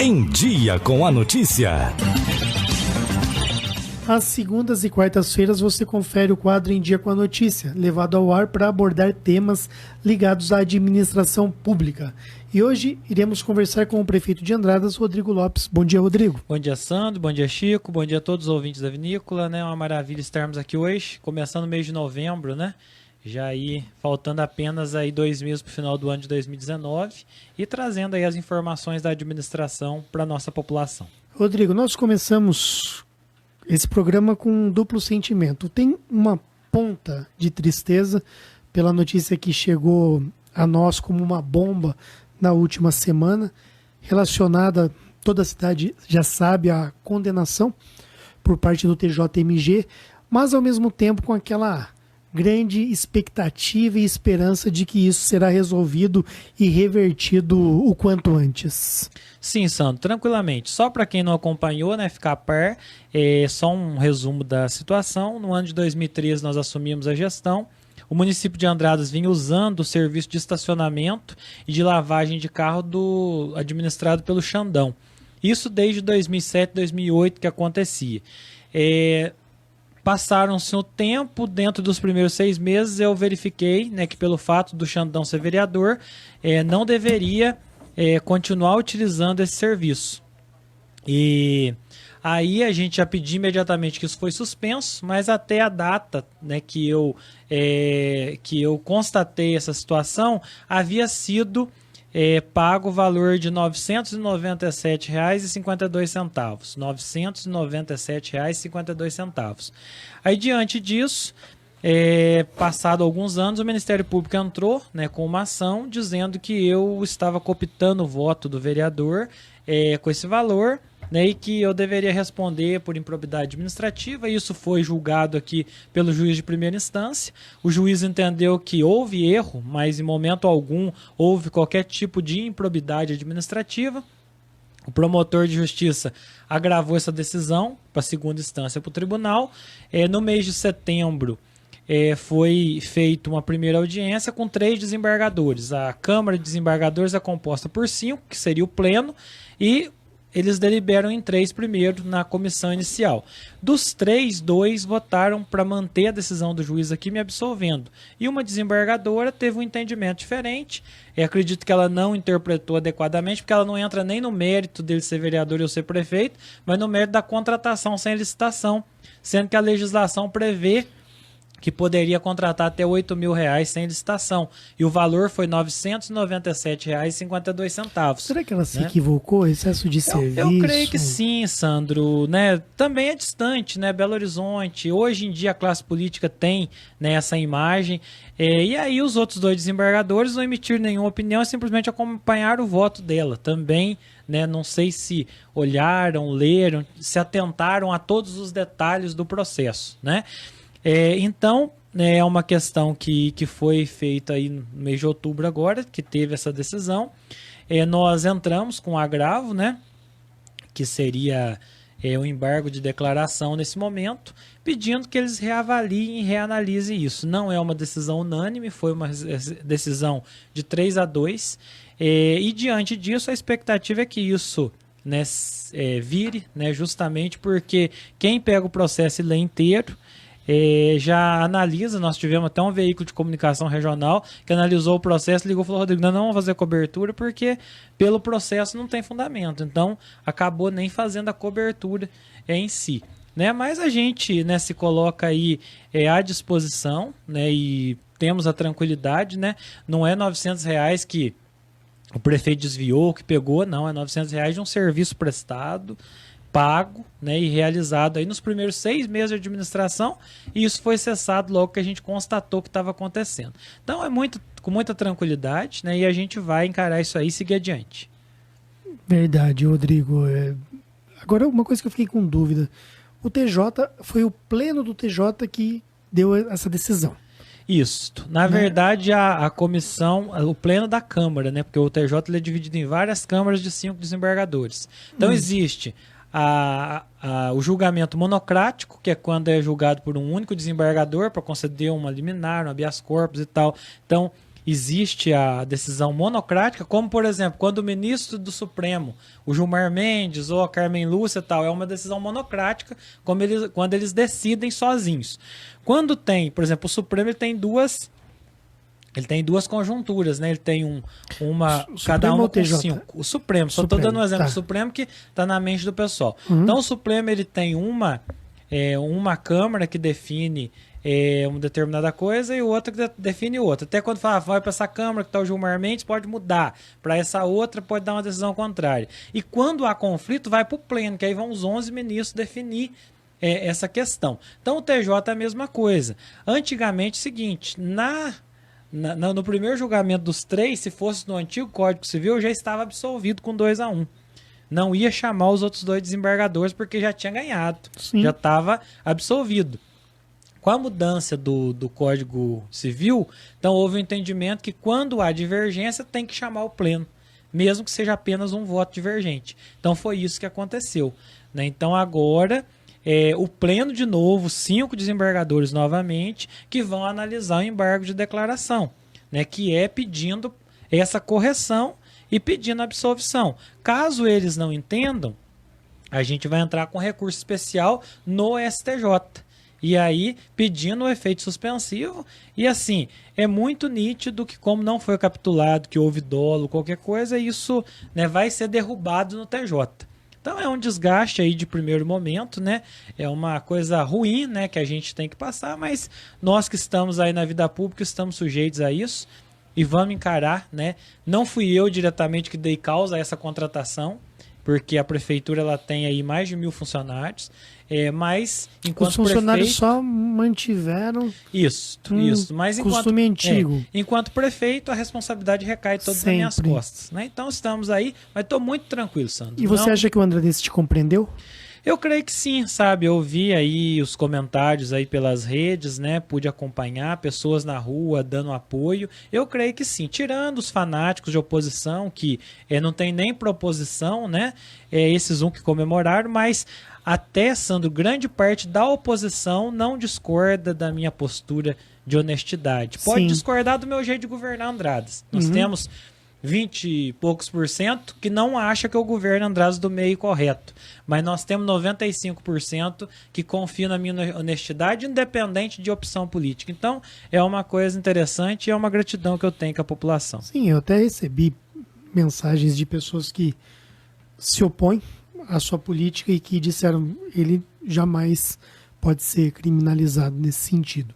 Em Dia com a Notícia. Às segundas e quartas-feiras você confere o quadro Em Dia com a Notícia, levado ao ar para abordar temas ligados à administração pública. E hoje iremos conversar com o prefeito de Andradas, Rodrigo Lopes. Bom dia, Rodrigo. Bom dia, Sandro. Bom dia, Chico. Bom dia a todos os ouvintes da Vinícola, né? Uma maravilha estarmos aqui hoje, começando o mês de novembro, né? Já aí faltando apenas aí 2 meses para o final do ano de 2019 e trazendo aí as informações da administração para a nossa população. Rodrigo, nós começamos esse programa com um duplo sentimento. Tem uma ponta de tristeza pela notícia que chegou a nós como uma bomba na última semana, relacionada, toda a cidade já sabe, a condenação por parte do TJMG, mas ao mesmo tempo com aquela grande expectativa e esperança de que isso será resolvido e revertido o quanto antes. Sim, Sandro, tranquilamente. Só para quem não acompanhou, né, ficar a par, só um resumo da situação. No ano de 2013 nós assumimos a gestão. O município de Andradas vinha usando o serviço de estacionamento e de lavagem de carro administrado pelo Xandão. Isso desde 2007, 2008 que acontecia. Passaram-se um tempo, dentro dos primeiros 6 meses eu verifiquei, né, que pelo fato do Xandão ser vereador, não deveria continuar utilizando esse serviço. E aí a gente já pediu imediatamente que isso foi suspenso, mas até a data, né, que eu constatei essa situação, havia sido pago o valor de R$ 997,52. R$ 997,52. Aí, diante disso, passado alguns anos, o Ministério Público entrou, né, com uma ação dizendo que eu estava cooptando o voto do vereador com esse valor, né, e que eu deveria responder por improbidade administrativa. Isso foi julgado aqui pelo juiz de primeira instância. O juiz entendeu que houve erro, mas em momento algum houve qualquer tipo de improbidade administrativa. O promotor de justiça agravou essa decisão para a segunda instância para o tribunal. No mês de setembro foi feita uma primeira audiência com 3 desembargadores. A Câmara de Desembargadores é composta por 5, que seria o pleno, e eles deliberam em 3 primeiro na comissão inicial. Dos 3, 2 votaram para manter a decisão do juiz aqui me absolvendo. E uma desembargadora teve um entendimento diferente. Acredito que ela não interpretou adequadamente, porque ela não entra nem no mérito dele ser vereador e eu ser prefeito, mas no mérito da contratação sem licitação, sendo que a legislação prevê que poderia contratar até R$ 8.000 sem licitação. E o valor foi R$ 997,52. Será que ela se equivocou? Excesso de serviço? Eu creio que sim, Sandro. Né? Também é distante, né? Belo Horizonte. Hoje em dia a classe política tem, né, essa imagem. E aí os outros 2 desembargadores não emitiram nenhuma opinião, simplesmente acompanharam o voto dela. Também, né, não sei se olharam, leram, se atentaram a todos os detalhes do processo, né? Então, é uma questão que foi feita aí no mês de outubro agora, que teve essa decisão. Nós entramos com agravo, né, que seria o embargo de declaração nesse momento, pedindo que eles reavaliem e reanalisem isso. Não é uma decisão unânime, foi uma decisão de 3-2, e diante disso a expectativa é que isso, né, vire, né, justamente porque quem pega o processo e lê inteiro, já analisa. Nós tivemos até um veículo de comunicação regional que analisou o processo, ligou e falou: Rodrigo, não vamos fazer cobertura porque pelo processo não tem fundamento, então acabou nem fazendo a cobertura em si, né? Mas a gente, né, se coloca aí à disposição, né, e temos a tranquilidade, né? Não é R$ 900 que o prefeito desviou, que pegou, não, é R$ 900 de um serviço prestado, pago, né, e realizado aí nos primeiros 6 meses de administração, e isso foi cessado logo que a gente constatou que estava acontecendo. Então com muita tranquilidade, né, e a gente vai encarar isso aí e seguir adiante. Verdade, Rodrigo. Agora, uma coisa que eu fiquei com dúvida: o TJ, foi o pleno do TJ que deu essa decisão. Isso. Na verdade, a comissão, o pleno da Câmara, né, porque o TJ ele é dividido em várias câmaras de 5 desembargadores. Então existe o julgamento monocrático, que é quando é julgado por um único desembargador para conceder uma liminar, um habeas corpus e tal. Então, existe a decisão monocrática, como, por exemplo, quando o ministro do Supremo, o Gilmar Mendes ou a Carmen Lúcia e tal, é uma decisão monocrática, quando eles decidem sozinhos. Quando tem, por exemplo, o Supremo ele tem duas conjunturas, né? Ele tem uma, cada uma com 5. O Supremo, só estou dando um exemplo do Supremo que está na mente do pessoal. Então o Supremo ele tem uma Câmara que define uma determinada coisa e outra que define outra. Até quando fala, vai para essa Câmara que está o Gilmar Mendes, pode mudar. Para essa outra, pode dar uma decisão contrária. E quando há conflito, vai para o pleno, que aí vão os 11 ministros definir essa questão. Então o TJ é a mesma coisa. Antigamente, é o seguinte, no primeiro julgamento dos 3, se fosse no antigo Código Civil, já estava absolvido com 2-1. Não ia chamar os outros 2 desembargadores porque já tinha ganhado. Sim. Já estava absolvido. Com a mudança do Código Civil, então houve um entendimento que quando há divergência tem que chamar o pleno, mesmo que seja apenas um voto divergente. Então foi isso que aconteceu, né? Então agora o pleno de novo, 5 desembargadores novamente, que vão analisar o embargo de declaração, né? Que é pedindo essa correção e pedindo absolvição. Caso eles não entendam, a gente vai entrar com recurso especial no STJ. E aí, pedindo o efeito suspensivo, e assim, é muito nítido que como não foi capitulado, que houve dolo, qualquer coisa, isso, né, vai ser derrubado no TJ. Então é um desgaste aí de primeiro momento, né? É uma coisa ruim, né, que a gente tem que passar, mas nós que estamos aí na vida pública estamos sujeitos a isso e vamos encarar, né? Não fui eu diretamente que dei causa a essa contratação, porque a prefeitura ela tem aí mais de 1.000 funcionários, mas enquanto os funcionários só mantiveram isso, mas costume antigo. Enquanto prefeito, a responsabilidade recai todas nas minhas costas, né? Então estamos aí, mas estou muito tranquilo, Sandro. E você acha que o André Desse te compreendeu? Eu creio que sim, sabe? Eu vi aí os comentários aí pelas redes, né? Pude acompanhar pessoas na rua dando apoio. Eu creio que sim. Tirando os fanáticos de oposição, que não tem nem proposição, né? Esses que comemoraram, mas até, Sandro, grande parte da oposição não discorda da minha postura de honestidade. Pode discordar do meu jeito de governar Andradas. Nós temos 20 e poucos % que não acha que o governo Andradas do meio correto. Mas nós temos 95% que confia na minha honestidade, independente de opção política. Então, é uma coisa interessante e é uma gratidão que eu tenho com a população. Sim, eu até recebi mensagens de pessoas que se opõem à sua política e que disseram ele jamais pode ser criminalizado nesse sentido.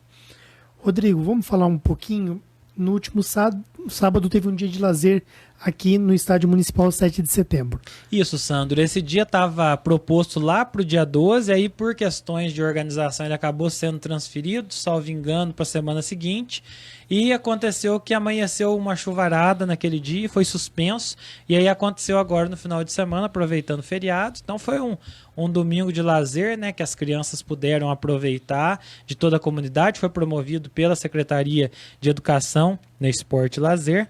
Rodrigo, vamos falar um pouquinho. No último sábado teve um dia de lazer aqui no Estádio Municipal 7 de Setembro. Isso, Sandro. Esse dia estava proposto lá para o dia 12, aí por questões de organização ele acabou sendo transferido, salvo engano, para a semana seguinte. E aconteceu que amanheceu uma chuvarada naquele dia, foi suspenso. E aí aconteceu agora no final de semana, aproveitando o feriado. Então foi um domingo de lazer, né, que as crianças puderam aproveitar de toda a comunidade. Foi promovido pela Secretaria de Educação, Esporte e Lazer.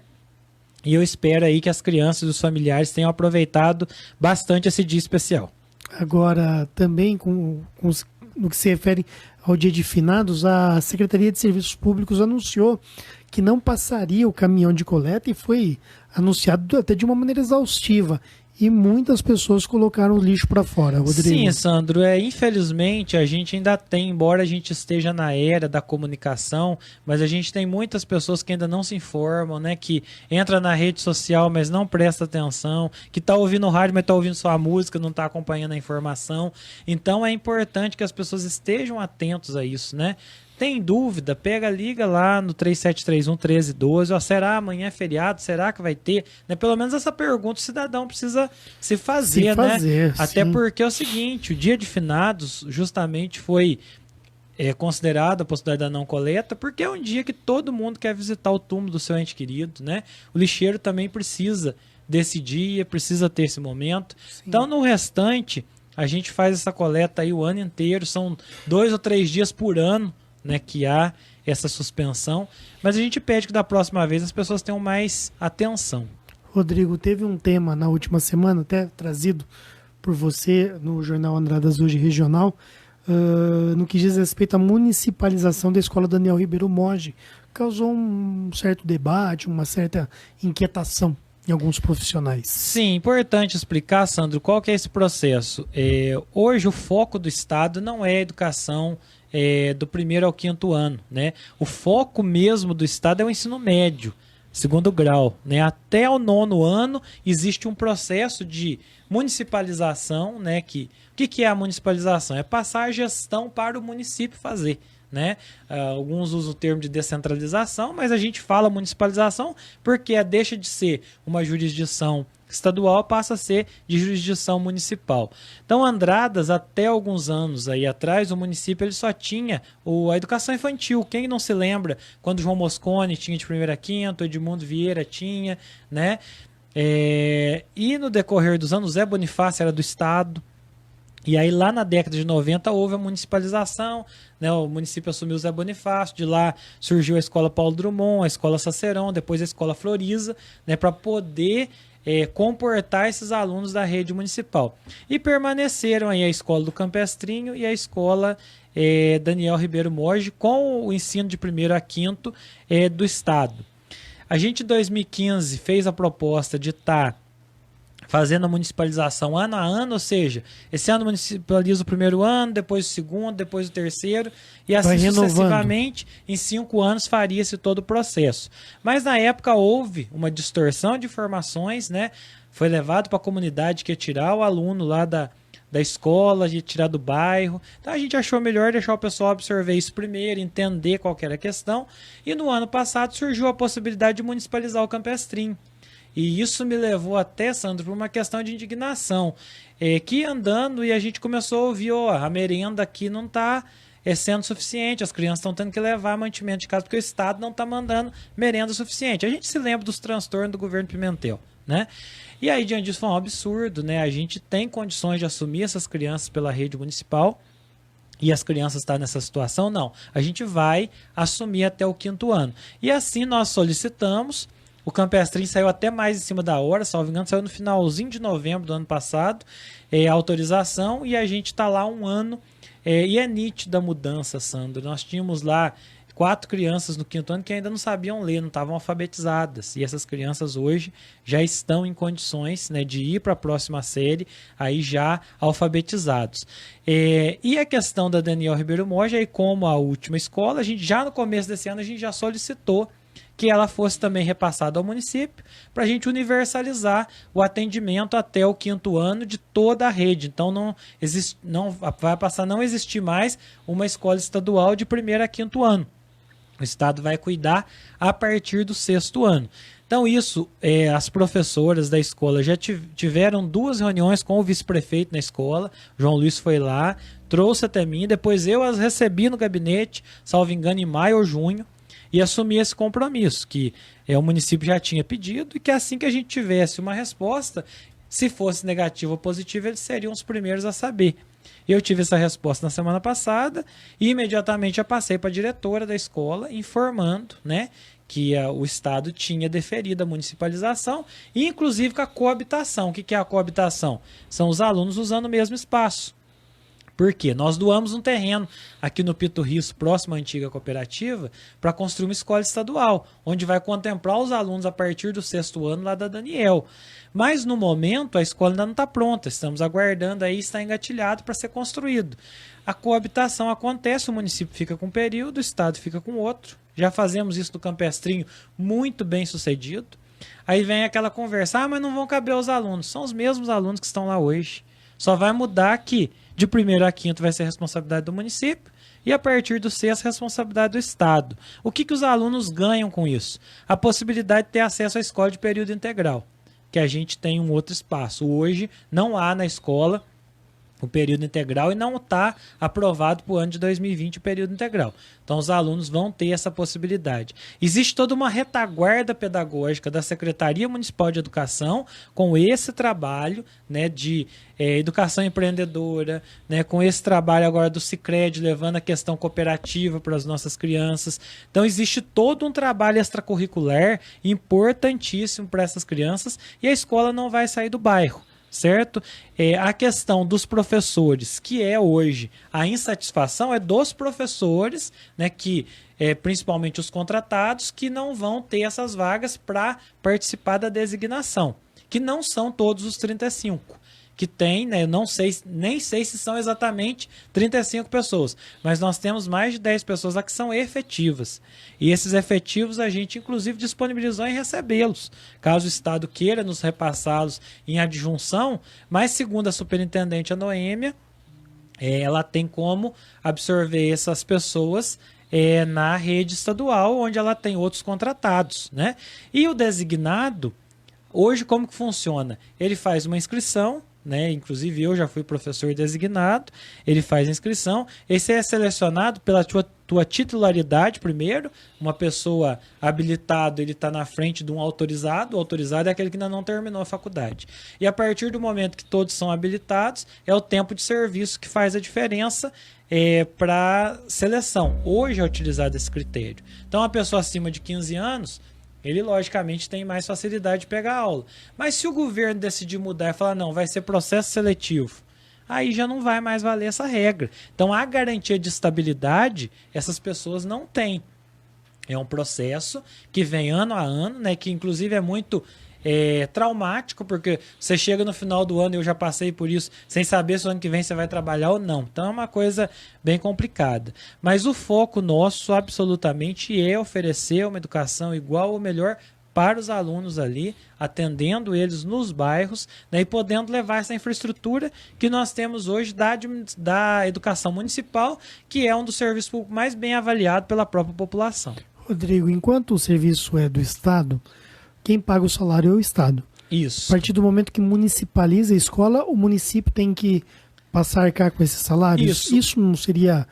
E eu espero aí que as crianças e os familiares tenham aproveitado bastante esse dia especial. Agora, também no que se refere ao dia de finados, a Secretaria de Serviços Públicos anunciou que não passaria o caminhão de coleta e foi anunciado até de uma maneira exaustiva. E muitas pessoas colocaram o lixo para fora, Rodrigo. Sim, Sandro. Infelizmente, a gente ainda tem, embora a gente esteja na era da comunicação, mas a gente tem muitas pessoas que ainda não se informam, né? Que entra na rede social, mas não presta atenção, que está ouvindo rádio, mas está ouvindo só a música, não está acompanhando a informação. Então, é importante que as pessoas estejam atentos a isso, né? Tem dúvida? Liga lá no 3731-1312. Será amanhã é feriado? Será que vai ter? Né? Pelo menos essa pergunta o cidadão precisa se fazer, né? Até porque é o seguinte, o dia de finados justamente foi considerado a possibilidade da não coleta, porque é um dia que todo mundo quer visitar o túmulo do seu ente querido, né? O lixeiro também precisa desse dia, precisa ter esse momento. Sim. Então, no restante, a gente faz essa coleta aí o ano inteiro, são 2 ou 3 dias por ano, né, que há essa suspensão, mas a gente pede que da próxima vez as pessoas tenham mais atenção. Rodrigo, teve um tema na última semana, até trazido por você no Jornal Andradas Hoje Regional, no que diz respeito à municipalização da Escola Daniel Ribeiro Moge, causou um certo debate, uma certa inquietação em alguns profissionais. Sim, importante explicar, Sandro, qual que é esse processo. Hoje o foco do Estado não é a educação do 1º ao 5º ano, né? O foco mesmo do Estado é o ensino médio, 2º grau, né? Até o 9º ano existe um processo de municipalização, né? O que é a municipalização? É passar a gestão para o município fazer, né? Alguns usam o termo de descentralização, mas a gente fala municipalização porque deixa de ser uma jurisdição estadual, passa a ser de jurisdição municipal. Então, Andradas, até alguns anos aí atrás, o município ele só tinha a educação infantil. Quem não se lembra quando João Mosconi tinha de 1º a 5º, Edmundo Vieira tinha, né? E no decorrer dos anos, Zé Bonifácio era do Estado. E aí lá na década de 90 houve a municipalização, né? O município assumiu o Zé Bonifácio, de lá surgiu a Escola Paulo Drummond, a Escola Sacerão, depois a Escola Floriza, né? Para poder comportar esses alunos da rede municipal. E permaneceram aí a Escola do Campestrinho e a Escola Daniel Ribeiro Moge, com o ensino de 1º a 5º do Estado. A gente em 2015 fez a proposta de estar fazendo a municipalização ano a ano, ou seja, esse ano municipaliza o 1º ano, depois o 2º, depois o 3º, e assim sucessivamente, em 5 anos faria-se todo o processo. Mas na época houve uma distorção de informações, né? Foi levado para a comunidade que ia tirar o aluno lá da escola, ia tirar do bairro. Então a gente achou melhor deixar o pessoal absorver isso primeiro, entender qual que era a questão, e no ano passado surgiu a possibilidade de municipalizar o Campestrinho. E isso me levou até, Sandro, para uma questão de indignação. Que andando e a gente começou a ouvir, a merenda aqui não está sendo suficiente, as crianças estão tendo que levar mantimento de casa porque o Estado não está mandando merenda suficiente. A gente se lembra dos transtornos do governo Pimentel, né? E aí, diante disso, foi um absurdo, né? A gente tem condições de assumir essas crianças pela rede municipal e as crianças estão nessa situação? Não. A gente vai assumir até o 5º ano. E assim nós solicitamos. O Campestrinho saiu até mais em cima da hora, salvo engano, saiu no finalzinho de novembro do ano passado, a autorização, e a gente está lá um ano, e é nítida a mudança, Sandro. Nós tínhamos lá 4 crianças no 5º ano que ainda não sabiam ler, não estavam alfabetizadas, e essas crianças hoje já estão em condições, né, de ir para a próxima série, aí já alfabetizados. E a questão da Daniel Ribeiro Moge, aí como a última escola, a gente já no começo desse ano a gente já solicitou que ela fosse também repassada ao município para a gente universalizar o atendimento até o 5º ano de toda a rede. Então vai passar a não existir mais uma escola estadual de 1º a 5º ano. O Estado vai cuidar a partir do 6º ano. Então isso, as professoras da escola já tiveram 2 reuniões com o vice-prefeito na escola, João Luiz foi lá, trouxe até mim, depois eu as recebi no gabinete, salvo engano em maio ou junho, e assumir esse compromisso, que o município já tinha pedido, e que assim que a gente tivesse uma resposta, se fosse negativa ou positiva, eles seriam os primeiros a saber. Eu tive essa resposta na semana passada, e imediatamente já passei para a diretora da escola, informando, né, que o Estado tinha deferido a municipalização, e inclusive com a coabitação. O que é a coabitação? São os alunos usando o mesmo espaço. Por quê? Nós doamos um terreno aqui no Pito Risso, próximo à antiga cooperativa, para construir uma escola estadual, onde vai contemplar os alunos a partir do 6º ano lá da Daniel. Mas no momento a escola ainda não está pronta, estamos aguardando aí, está engatilhado para ser construído. A coabitação acontece, o município fica com um período, o Estado fica com outro. Já fazemos isso no Campestrinho muito bem sucedido. Aí vem aquela conversa, mas não vão caber os alunos. São os mesmos alunos que estão lá hoje. Só vai mudar que de 1º a 5º vai ser responsabilidade do município e a partir do 6º responsabilidade do Estado. O que os alunos ganham com isso? A possibilidade de ter acesso à escola de período integral, que a gente tem um outro espaço. Hoje não há na escola o período integral e não está aprovado para o ano de 2020 o período integral. Então os alunos vão ter essa possibilidade. Existe toda uma retaguarda pedagógica da Secretaria Municipal de Educação com esse trabalho, né, de educação empreendedora, né, com esse trabalho agora do Sicredi, levando a questão cooperativa para as nossas crianças. Então existe todo um trabalho extracurricular importantíssimo para essas crianças e a escola não vai sair do bairro. certo? A questão dos professores, que é hoje a insatisfação, é dos professores, né, que principalmente os contratados, que não vão ter essas vagas para participar da designação, que não são todos os 35. Que tem, né, eu não sei, nem sei se são exatamente 35 pessoas, mas nós temos mais de 10 pessoas lá que são efetivas. E esses efetivos a gente, inclusive, disponibilizou em recebê-los, caso o Estado queira nos repassá-los em adjunção, mas segundo a superintendente a Noêmia, ela tem como absorver essas pessoas na rede estadual, onde ela tem outros contratados, né? E o designado, hoje como que funciona? Ele faz uma inscrição, né? Inclusive eu já fui professor designado, ele faz a inscrição, esse é selecionado pela tua titularidade primeiro, uma pessoa habilitada, ele está na frente de um autorizado, o autorizado é aquele que ainda não terminou a faculdade. E a partir do momento que todos são habilitados, é o tempo de serviço que faz a diferença para seleção. Hoje é utilizado esse critério. Então a pessoa acima de 15 anos, ele logicamente tem mais facilidade de pegar aula. Mas se o governo decidir mudar e falar, não, vai ser processo seletivo, aí já não vai mais valer essa regra. Então a garantia de estabilidade, essas pessoas não têm. É um processo que vem ano a ano, né, que inclusive é muito traumático, porque você chega no final do ano, eu já passei por isso, sem saber se o ano que vem você vai trabalhar ou não. Então é uma coisa bem complicada. Mas o foco nosso absolutamente é oferecer uma educação igual ou melhor para os alunos ali, atendendo eles nos bairros, né, e podendo levar essa infraestrutura que nós temos hoje da educação municipal, que é um dos serviços públicos mais bem avaliado pela própria população. Rodrigo, enquanto o serviço é do Estado, quem paga o salário é o Estado. Isso. A partir do momento que municipaliza a escola, o município tem que passar a arcar com esses salários? Isso não seria...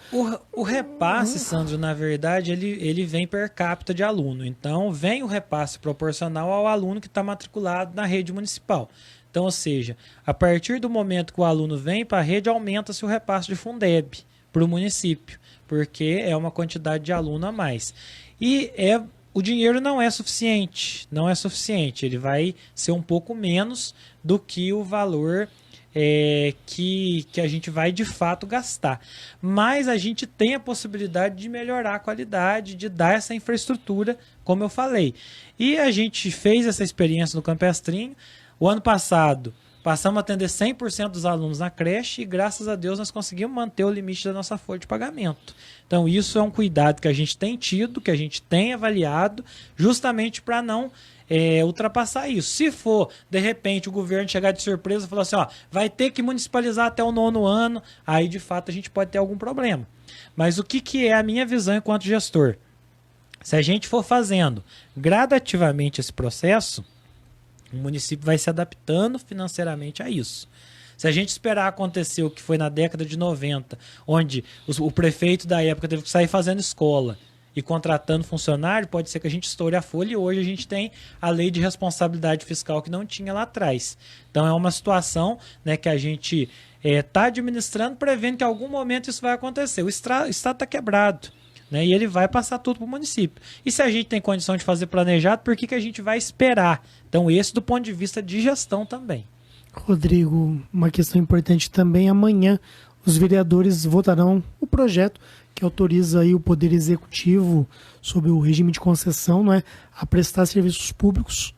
O repasse, Sandro, na verdade, ele vem per capita de aluno. Então, vem o repasse proporcional ao aluno que está matriculado na rede municipal. Então, ou seja, a partir do momento que o aluno vem para a rede, aumenta-se o repasse de Fundeb para o município, porque é uma quantidade de aluno a mais. E o dinheiro não é suficiente, ele vai ser um pouco menos do que o valor que a gente vai de fato gastar. Mas a gente tem a possibilidade de melhorar a qualidade, de dar essa infraestrutura, como eu falei. E a gente fez essa experiência no Campestrinho. O ano passado, passamos a atender 100% dos alunos na creche e, graças a Deus, nós conseguimos manter o limite da nossa folha de pagamento. Então, isso é um cuidado que a gente tem tido, que a gente tem avaliado, justamente para não ultrapassar isso. Se for, de repente, o governo chegar de surpresa e falar assim, ó, vai ter que municipalizar até o 9º ano, aí, de fato, a gente pode ter algum problema. Mas o que é a minha visão enquanto gestor? Se a gente for fazendo gradativamente esse processo, o município vai se adaptando financeiramente a isso. Se a gente esperar acontecer o que foi na década de 90, onde o prefeito da época teve que sair fazendo escola e contratando funcionário, pode ser que a gente estoure a folha e hoje a gente tem a lei de responsabilidade fiscal que não tinha lá atrás. Então é uma situação, né, que a gente está administrando, prevendo que em algum momento isso vai acontecer. O Estado está quebrado, né, e ele vai passar tudo para o município. E se a gente tem condição de fazer planejado, por que a gente vai esperar? Então esse do ponto de vista de gestão também. Rodrigo, uma questão importante também, amanhã os vereadores votarão o projeto que autoriza aí o Poder Executivo sobre o regime de concessão, não é, a prestar serviços públicos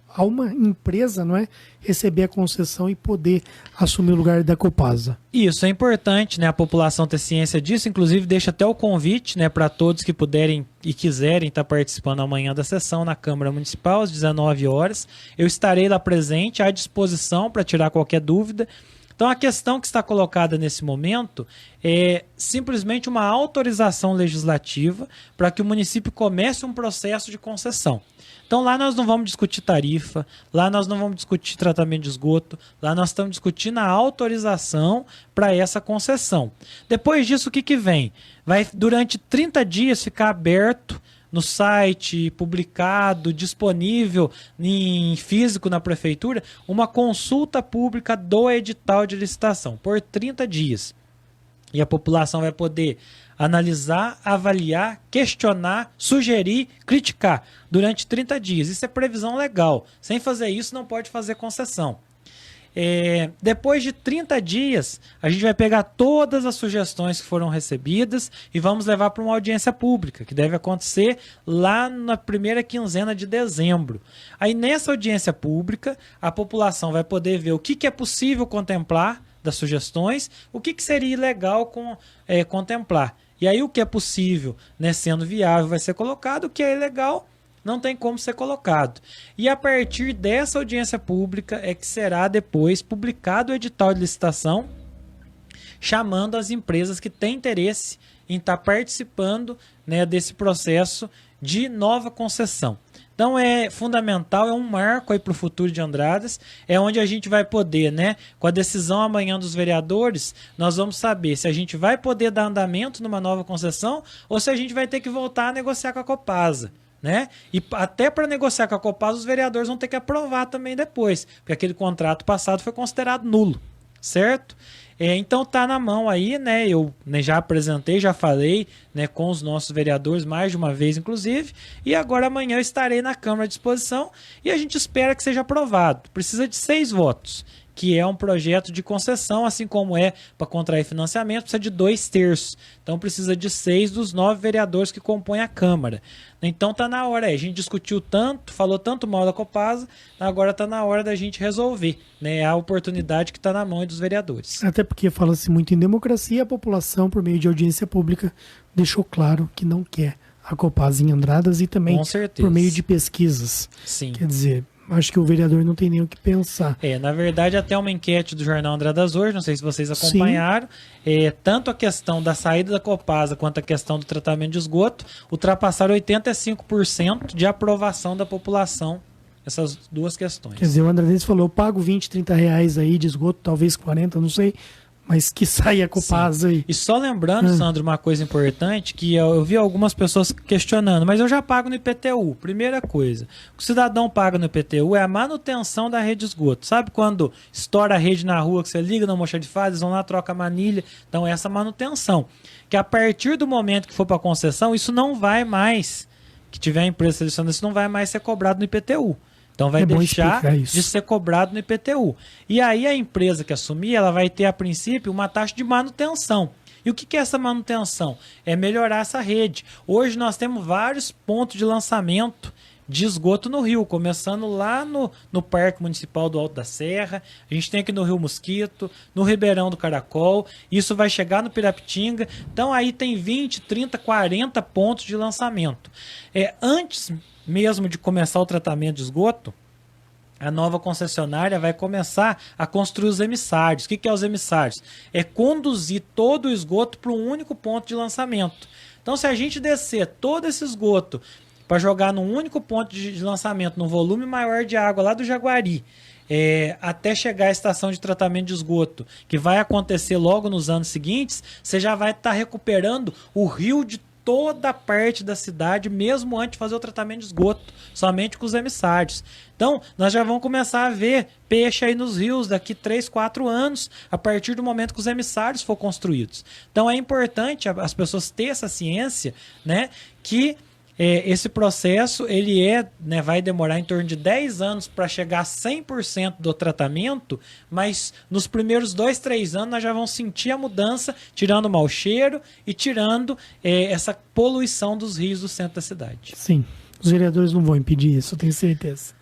a uma empresa, não é, receber a concessão e poder assumir o lugar da Copasa. Isso é importante, né, a população ter ciência disso, inclusive deixa até o convite, né, para todos que puderem e quiserem estar participando amanhã da sessão na Câmara Municipal às 19 horas. Eu estarei lá presente, à disposição para tirar qualquer dúvida. Então a questão que está colocada nesse momento é simplesmente uma autorização legislativa para que o município comece um processo de concessão. Então lá nós não vamos discutir tarifa, lá nós não vamos discutir tratamento de esgoto, lá nós estamos discutindo a autorização para essa concessão. Depois disso, o que vem? Vai durante 30 dias ficar aberto no site, publicado, disponível em físico na prefeitura, uma consulta pública do edital de licitação por 30 dias. E a população vai poder analisar, avaliar, questionar, sugerir, criticar durante 30 dias. Isso é previsão legal. Sem fazer isso, não pode fazer concessão. Depois de 30 dias, a gente vai pegar todas as sugestões que foram recebidas e vamos levar para uma audiência pública, que deve acontecer lá na primeira quinzena de dezembro. Aí nessa audiência pública, a população vai poder ver o que é possível contemplar das sugestões, o que seria ilegal contemplar. E aí o que é possível, né, sendo viável, vai ser colocado, o que é ilegal não tem como ser colocado. E a partir dessa audiência pública é que será depois publicado o edital de licitação, chamando as empresas que têm interesse em estar participando, né, desse processo de nova concessão. Então é fundamental, é um marco aí para o futuro de Andradas, é onde a gente vai poder, né, com a decisão amanhã dos vereadores, nós vamos saber se a gente vai poder dar andamento numa nova concessão ou se a gente vai ter que voltar a negociar com a Copasa. Né? E até para negociar com a Copasa, os vereadores vão ter que aprovar também depois, porque aquele contrato passado foi considerado nulo, certo? Então tá na mão aí, né? Eu já apresentei, já falei, né, com os nossos vereadores mais de uma vez, inclusive, e agora amanhã eu estarei na Câmara à disposição e a gente espera que seja aprovado. Precisa de 6 votos, que é um projeto de concessão, assim como é para contrair financiamento, precisa de 2/3. Então precisa de 6 dos 9 vereadores que compõem a Câmara. Então tá na hora, a gente discutiu tanto, falou tanto mal da Copasa, agora tá na hora da gente resolver, né? A oportunidade que tá na mão dos vereadores. Até porque fala-se muito em democracia, a população, por meio de audiência pública, deixou claro que não quer a Copasa em Andradas e também por meio de pesquisas. Sim. Quer dizer, acho que o vereador não tem nem o que pensar. Na verdade, até uma enquete do Jornal Andradas hoje, não sei se vocês acompanharam, tanto a questão da saída da Copasa quanto a questão do tratamento de esgoto ultrapassaram 85% de aprovação da população, essas duas questões. Quer dizer, o Andradas falou, eu pago 20, 30 reais aí de esgoto, talvez 40, não sei, mas que saia a Copasa aí. E só lembrando, Sandro, uma coisa importante, que eu vi algumas pessoas questionando, mas eu já pago no IPTU. Primeira coisa, o que o cidadão paga no IPTU é a manutenção da rede de esgoto. Sabe quando estoura a rede na rua, que você liga na almoxarifado, eles vão lá, troca a manilha? Então essa manutenção. Que a partir do momento que for para concessão, isso não vai mais, que tiver a empresa selecionando, isso não vai mais ser cobrado no IPTU. Então vai deixar de ser cobrado no IPTU. E aí a empresa que assumir, ela vai ter a princípio uma taxa de manutenção. E o que é essa manutenção? É melhorar essa rede. Hoje nós temos vários pontos de lançamento de esgoto no rio, começando lá no Parque Municipal do Alto da Serra, a gente tem aqui no Rio Mosquito, no Ribeirão do Caracol, isso vai chegar no Pirapitinga, então aí tem 20, 30, 40 pontos de lançamento. Antes mesmo de começar o tratamento de esgoto, a nova concessionária vai começar a construir os emissários. O que é os emissários? É conduzir todo o esgoto para um único ponto de lançamento. Então, se a gente descer todo esse esgoto para jogar num único ponto de lançamento, num volume maior de água lá do Jaguari, até chegar à estação de tratamento de esgoto, que vai acontecer logo nos anos seguintes, você já vai estar recuperando o rio de toda a parte da cidade, mesmo antes de fazer o tratamento de esgoto, somente com os emissários. Então, nós já vamos começar a ver peixe aí nos rios daqui 3, 4 anos, a partir do momento que os emissários for construídos. Então, é importante as pessoas terem essa ciência, né, que esse processo ele vai demorar em torno de 10 anos para chegar a 100% do tratamento, mas nos primeiros 2, 3 anos nós já vamos sentir a mudança, tirando o mau cheiro e tirando essa poluição dos rios do centro da cidade. Sim, os vereadores não vão impedir isso, eu tenho certeza.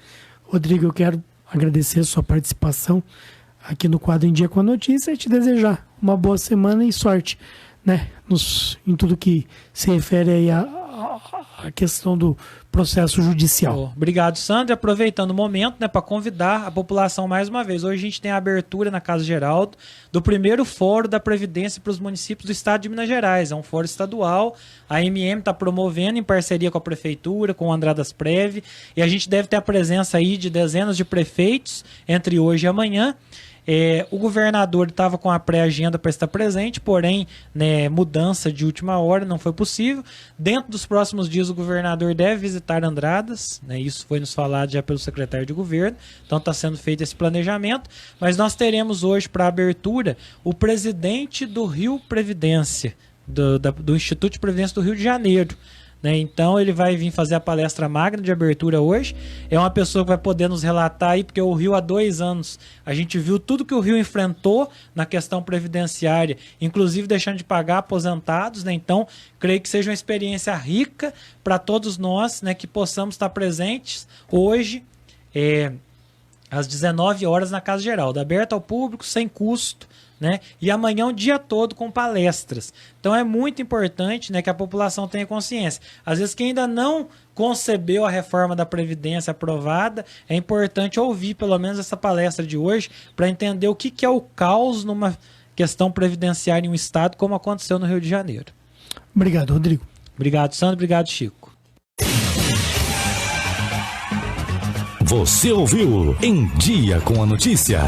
Rodrigo, eu quero agradecer a sua participação aqui no quadro Em Dia com a Notícia e te desejar uma boa semana e sorte, né, em tudo que se refere aí a questão do processo judicial. Obrigado, Sandro. Aproveitando o momento, né, para convidar a população mais uma vez. Hoje a gente tem a abertura na Casa Geraldo do primeiro Fórum da Previdência para os municípios do estado de Minas Gerais. É um fórum estadual. A MM está promovendo em parceria com a Prefeitura, com o Andradas Prev, e a gente deve ter a presença aí de dezenas de prefeitos entre hoje e amanhã. O governador estava com a pré-agenda para estar presente, porém, né, mudança de última hora, não foi possível. Dentro dos próximos dias, o governador deve visitar Andradas, né, isso foi nos falado já pelo secretário de governo, então está sendo feito esse planejamento. Mas nós teremos hoje, para a abertura, o presidente do Rio Previdência, do Instituto de Previdência do Rio de Janeiro, né? Então ele vai vir fazer a palestra magna de abertura hoje. É uma pessoa que vai poder nos relatar aí, porque o Rio há 2 anos a gente viu tudo que o Rio enfrentou na questão previdenciária, inclusive deixando de pagar aposentados, né? Então creio que seja uma experiência rica para todos nós, né? Que possamos estar presentes hoje, às 19 horas na Casa Geralda, aberta ao público, sem custo, né? E amanhã o dia todo com palestras. Então é muito importante, né, que a população tenha consciência. Às vezes quem ainda não concebeu a reforma da Previdência aprovada, é importante ouvir pelo menos essa palestra de hoje para entender o que é o caos numa questão previdenciária em um estado, como aconteceu no Rio de Janeiro. Obrigado, Rodrigo. Obrigado, Sandro. Obrigado, Chico. Você ouviu Em Dia com a Notícia.